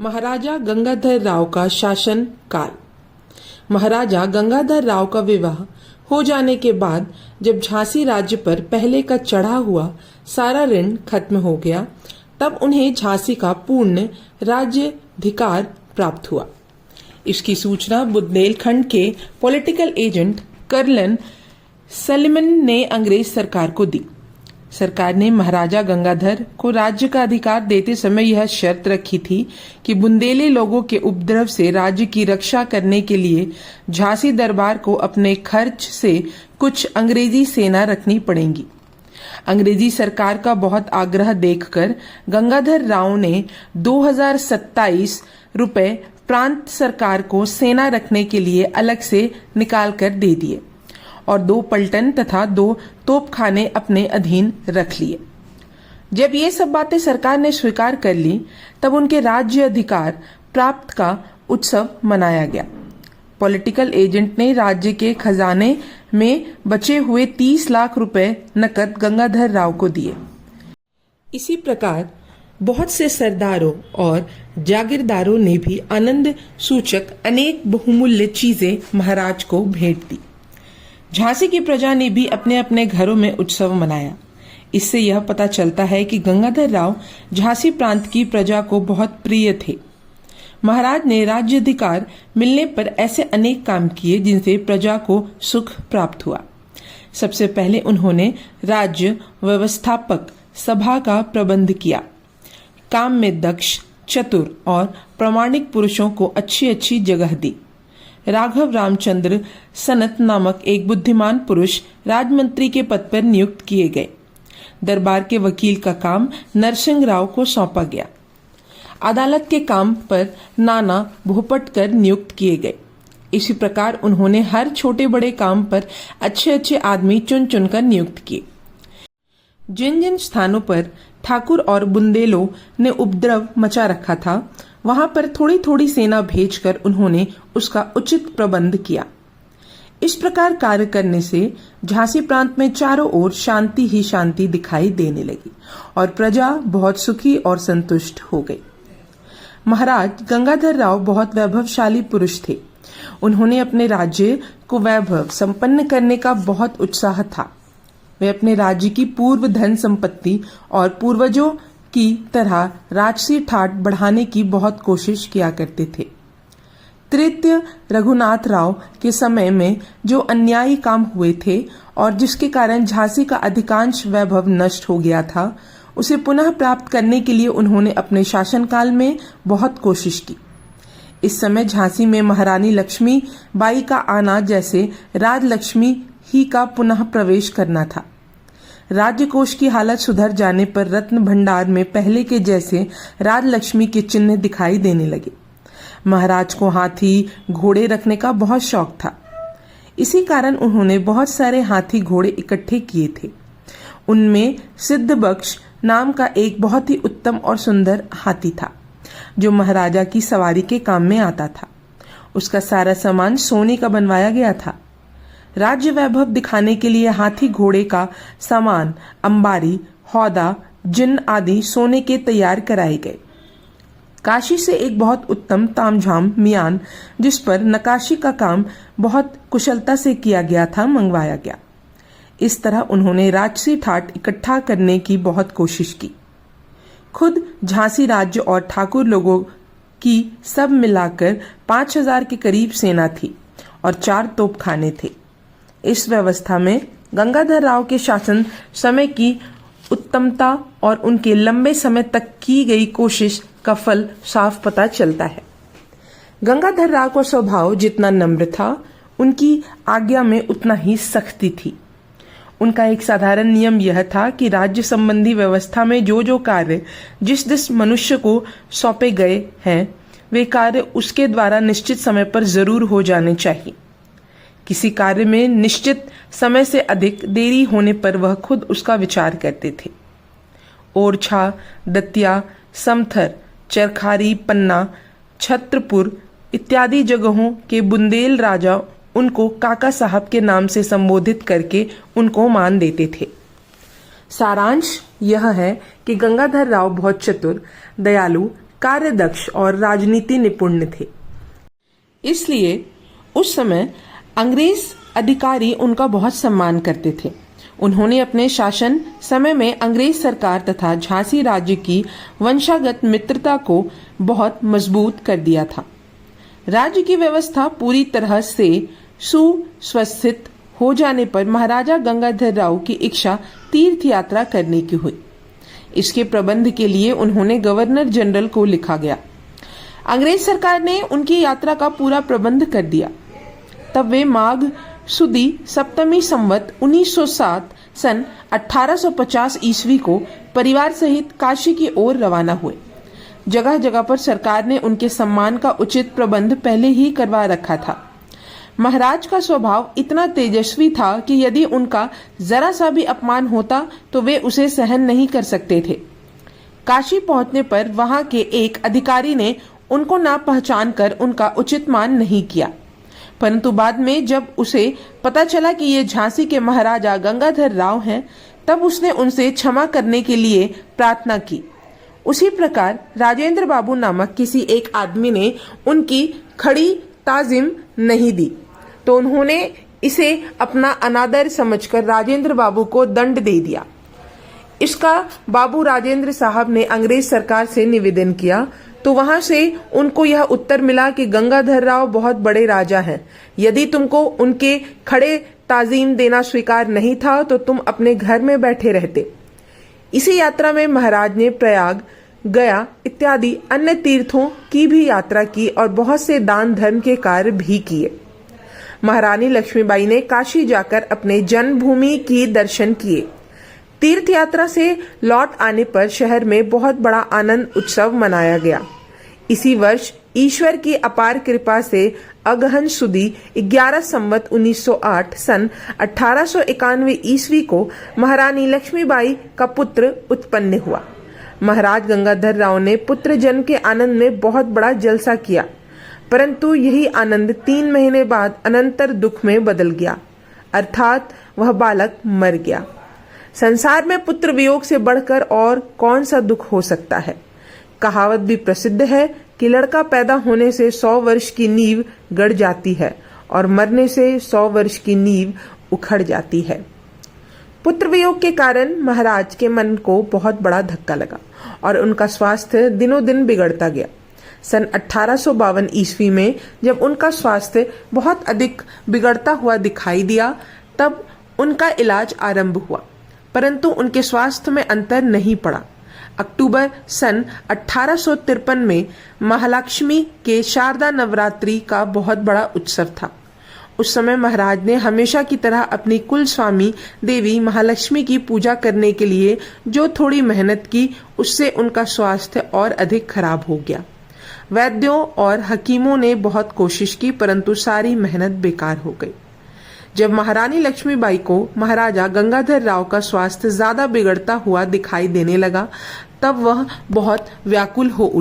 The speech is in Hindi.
महाराजा गंगाधर राव का शासन काल। महाराजा गंगाधर राव का विवाह हो जाने के बाद जब झांसी राज्य पर पहले का चढ़ा हुआ सारा ऋण खत्म हो गया, तब उन्हें झांसी का पूर्ण राज्याधिकार प्राप्त हुआ। इसकी सूचना बुंदेलखंड के पॉलिटिकल एजेंट कर्नल सलीमन ने अंग्रेज सरकार को दी। सरकार ने महाराजा गंगाधर को राज्य का अधिकार देते समय यह शर्त रखी थी कि बुंदेली लोगों के उपद्रव से राज्य की रक्षा करने के लिए झांसी दरबार को अपने खर्च से कुछ अंग्रेजी सेना रखनी पड़ेगी। अंग्रेजी सरकार का बहुत आग्रह देखकर गंगाधर राव ने 2027 रुपए प्रांत सरकार को सेना रखने के लिए अलग से निकाल कर दे दिए और 2 पलटन तथा 2 तोपखाने अपने अधीन रख लिए। जब ये सब बातें सरकार ने स्वीकार कर ली, तब उनके राज्य अधिकार प्राप्त का उत्सव मनाया गया। पॉलिटिकल एजेंट ने राज्य के खजाने में बचे हुए 30 लाख रुपए नकद गंगाधर राव को दिए। इसी प्रकार बहुत से सरदारों और जागीरदारों ने भी आनंद सूचक अनेक बहुमूल्य चीजें महाराज को भेंट दी। झांसी की प्रजा ने भी अपने अपने घरों में उत्सव मनाया। इससे यह पता चलता है कि गंगाधर राव झांसी प्रांत की प्रजा को बहुत प्रिय थे। महाराज ने राज्याधिकार मिलने पर ऐसे अनेक काम किए जिनसे प्रजा को सुख प्राप्त हुआ। सबसे पहले उन्होंने राज्य व्यवस्थापक सभा का प्रबंध किया। काम में दक्ष, चतुर और प्रामाणिक पुरुषों को अच्छी अच्छी जगह दी। राघव रामचंद्र सनत नामक एक बुद्धिमान पुरुष राजमंत्री के पद पर नियुक्त किए गए। दरबार के वकील का काम नरसिंह राव को सौंपा गया। अदालत के काम पर नाना भोपटकर नियुक्त किए गए। इसी प्रकार उन्होंने हर छोटे बड़े काम पर अच्छे अच्छे आदमी चुन चुनकर नियुक्त किए। जिन जिन स्थानों पर ठाकुर और बुंदेलों ने उपद्रव मचा रखा था, वहां पर थोड़ी थोड़ी सेना भेजकर उन्होंने उसका उचित प्रबंध किया। इस प्रकार कार्य करने से झांसी प्रांत में चारों ओर शांति ही शांति दिखाई देने लगी और प्रजा बहुत सुखी और संतुष्ट हो गई। महाराज गंगाधर राव बहुत वैभवशाली पुरुष थे। उन्होंने अपने राज्य को वैभव संपन्न करने का बहुत उत्साह था। वे अपने राज्य की पूर्व धन संपत्ति और पूर्वजों की तरह राजसी ठाट बढ़ाने की बहुत कोशिश किया करते थे। तृतीय रघुनाथ राव के समय में जो अन्यायी काम हुए थे और जिसके कारण झांसी का अधिकांश वैभव नष्ट हो गया था, उसे पुनः प्राप्त करने के लिए उन्होंने अपने शासनकाल में बहुत कोशिश की। इस समय झांसी में महारानी लक्ष्मी बाई का आना जैसे राजलक्ष्मी ही का पुनः प्रवेश करना था। राज्य कोष की हालत सुधर जाने पर रत्न भंडार में पहले के जैसे राजलक्ष्मी के चिन्ह दिखाई देने लगे। महाराज को हाथी घोड़े रखने का बहुत शौक था। इसी कारण उन्होंने बहुत सारे हाथी घोड़े इकट्ठे किए थे। उनमें सिद्धबख्श नाम का एक बहुत ही उत्तम और सुंदर हाथी था, जो महाराजा की सवारी के काम में आता था। उसका सारा सामान सोने का बनवाया गया था। राज्य वैभव दिखाने के लिए हाथी घोड़े का सामान, अंबारी, हौदा, जिन आदि सोने के तैयार कराए गए। काशी से एक बहुत उत्तम तामझाम मियान, जिस पर नकाशी का काम बहुत कुशलता से किया गया था, मंगवाया गया। इस तरह उन्होंने राजसी ठाट इकट्ठा करने की बहुत कोशिश की। खुद झांसी राज्य और ठाकुर लोगों की सब मिलाकर 5000 के करीब सेना थी और 4 तोपखाने थे। इस व्यवस्था में गंगाधर राव के शासन समय की उत्तमता और उनके लंबे समय तक की गई कोशिश का फल साफ पता चलता है। गंगाधर राव का स्वभाव जितना नम्र था, उनकी आज्ञा में उतना ही सख्ती थी। उनका एक साधारण नियम यह था कि राज्य संबंधी व्यवस्था में जो जो कार्य जिस मनुष्य को सौंपे गए हैं, वे कार्य उसके द्वारा निश्चित समय पर जरूर हो जाने चाहिए। किसी कार्य में निश्चित समय से अधिक देरी होने पर वह खुद उसका विचार करते थे। ओरछा, दतिया, समथर, चरखारी, पन्ना, छत्रपुर इत्यादि जगहों के बुंदेल राजा उनको काका साहब के नाम से संबोधित करके उनको मान देते थे। सारांश यह है कि गंगाधर राव बहुत चतुर, दयालु, कार्यदक्ष और राजनीति निपुण थे। इसलिए उस समय अंग्रेज अधिकारी उनका बहुत सम्मान करते थे। उन्होंने अपने शासन समय में अंग्रेज सरकार तथा झांसी राज्य की वंशागत मित्रता को बहुत मजबूत कर दिया था। राज्य की व्यवस्था पूरी तरह से सुव्यवस्थित हो जाने पर महाराजा गंगाधर राव की इच्छा तीर्थ यात्रा करने की हुई। इसके प्रबंध के लिए उन्होंने गवर्नर जनरल को लिखा गया। अंग्रेज सरकार ने उनकी यात्रा का पूरा प्रबंध कर दिया। तब वे माघ सुदी सप्तमी संवत 1907 सन 1850 ईस्वी को परिवार सहित काशी की ओर रवाना हुए। जगह जगह पर सरकार ने उनके सम्मान का उचित प्रबंध पहले ही करवा रखा था। महाराज का स्वभाव इतना तेजस्वी था कि यदि उनका जरा सा भी अपमान होता तो वे उसे सहन नहीं कर सकते थे। काशी पहुंचने पर वहां के एक अधिकारी ने उनको ना पहचान कर उनका उचित मान नहीं किया, परंतु बाद में जब उसे पता चला कि ये झांसी के महाराजा गंगाधर राव हैं, तब उसने उनसे क्षमा करने के लिए प्रार्थना की। उसी प्रकार राजेंद्र बाबू नामक किसी एक आदमी ने उनकी खड़ी ताजिम नहीं दी, तो उन्होंने इसे अपना अनादर समझकर राजेंद्र बाबू को दंड दे दिया। इसका बाबू राजेंद्र साहब ने अंग्रेज सरकार से निवेदन किया, तो वहां से उनको यह उत्तर मिला कि गंगाधर राव बहुत बड़े राजा हैं। यदि तुमको उनके खड़े ताजीम देना स्वीकार नहीं था तो तुम अपने घर में बैठे रहते। इसी यात्रा में महाराज ने प्रयाग, गया इत्यादि अन्य तीर्थों की भी यात्रा की और बहुत से दान धर्म के कार्य भी किए। महारानी लक्ष्मीबाई ने काशी जाकर अपने जन्मभूमि की दर्शन किए। तीर्थ यात्रा से लौट आने पर शहर में बहुत बड़ा आनंद उत्सव मनाया गया। इसी वर्ष ईश्वर की अपार कृपा से अगहन सुदी 11 संवत 1908 सन 1891 ईस्वी को महारानी लक्ष्मीबाई का पुत्र उत्पन्न हुआ। महाराज गंगाधर राव ने पुत्र जन्म के आनंद में बहुत बड़ा जलसा किया, परंतु यही आनंद 3 महीने बाद अनंतर दुख में बदल गया, अर्थात वह बालक मर गया। संसार में पुत्र वियोग से बढ़कर और कौन सा दुख हो सकता है। कहावत भी प्रसिद्ध है कि लड़का पैदा होने से 100 वर्ष की नींव गड़ जाती है और मरने से 100 वर्ष की नींव उखड़ जाती है। पुत्र वियोग के कारण महाराज के मन को बहुत बड़ा धक्का लगा और उनका स्वास्थ्य दिनों दिन बिगड़ता गया। सन 1852 ईस्वी में जब उनका स्वास्थ्य बहुत अधिक बिगड़ता हुआ दिखाई दिया, तब उनका इलाज आरंभ हुआ, परंतु उनके स्वास्थ्य में अंतर नहीं पड़ा। अक्टूबर सन 1853 में महालक्ष्मी के शारदा नवरात्रि का बहुत बड़ा उत्सव था। उस समय महाराज ने हमेशा की तरह अपनी कुल स्वामी देवी महालक्ष्मी की पूजा करने के लिए जो थोड़ी मेहनत की, उससे उनका स्वास्थ्य और अधिक खराब हो गया। वैद्यों और हकीमों ने बहुत कोशिश की, परंतु सारी मेहनत बेकार हो गई। जब महारानी लक्ष्मीबाई को महाराजा गंगाधर राव का स्वास्थ्य ज्यादा बिगड़ता हुआ दिखाई देने लगा, तब वह बहुत व्याकुल हो उठी।